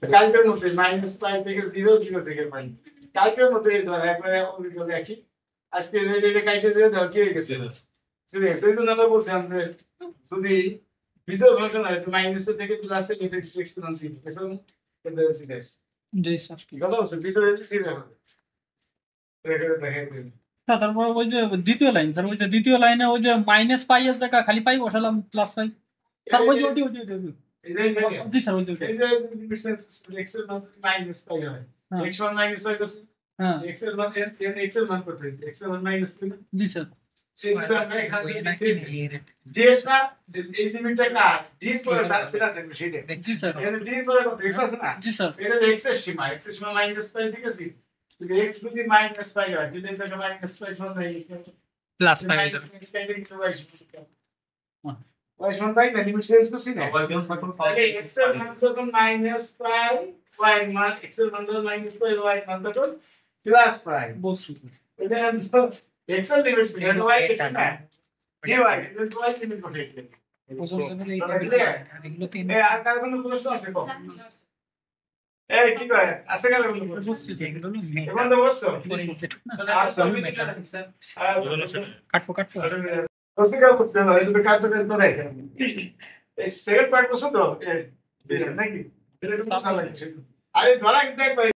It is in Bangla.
কালকের মধ্যে মাইনাস পাই থেকে জিরো জিরো থেকে পাই কালকের মধ্যে ধর একবারে অভিজ্ঞতা দেখি আজকে এটা কাইটে যে ধর কি হয়ে গেছে চলে গেছে এই জন্য আমরা বলছিলাম যে যদি বিজয় ফাংশন হয় মাইনাস থেকে প্লাসে লিমিট এক্সপোনেনশিয়াল এসব এটা সিরিয়াস জি স্যার কি কথা বলছো বিজয় হচ্ছে সিরিয়াস হবে রেকর্ড দেখে স্যার তারপর ওই যে দ্বিতীয় লাইন স্যার ওই যে দ্বিতীয় লাইনে ওই যে মাইনাস পাই এর জায়গা খালি পাই বসালাম প্লাস পাই স্যার ওই যে ওই যে জি স্যার ওই যে এই যে এক্স এর মান মাইনাস পাই হয় এক্স ওয়ান মাইনাস হয় করছে হ্যাঁ এক্স এর মান এক্স এর মান কত হয়েছে এক্স এর মান মাইনাস কিনা জি স্যার সেই হিসাবে আমরা এখানে যে না এই জিনিসটা কার ডি করে সেটা থাকবে সেটা জি স্যার এর ডি করে কত এক্স আছে না জি স্যার এটা এক্স এর সীমা মাইনাস পাই ঠিক আছে যদি এক্স যদি মাইনাস পাই হয় যদি এক্স এর মাইনাস পাই সমান হয়ে গেছে প্লাস পাই হয়ে যাবে ওয়াই সমান পাই না লিমিট চেঞ্জ করছি না তাহলে এক্স এর মান যখন মাইনাস পাই ওয়াই মান এক্স এর মান যখন মাইনাস পাই ওয়াই মান তখন প্লাস পাই বসু এটা তো এক্স এর লিমিট ছিল এটা ওয়াই কিছু না dy এটা ওয়াই লিমিট বলে এ আর কার কোনো প্রশ্ন আছে কম এই কি কয় আছে কার কোনো প্রশ্ন এখন তো বসছো আর সবই কাটবো Você quer você não, ele vai cair dentro da rede. Esse segredo para você não. É, naqui. Ele não sabe aqui. Aí, agora que tem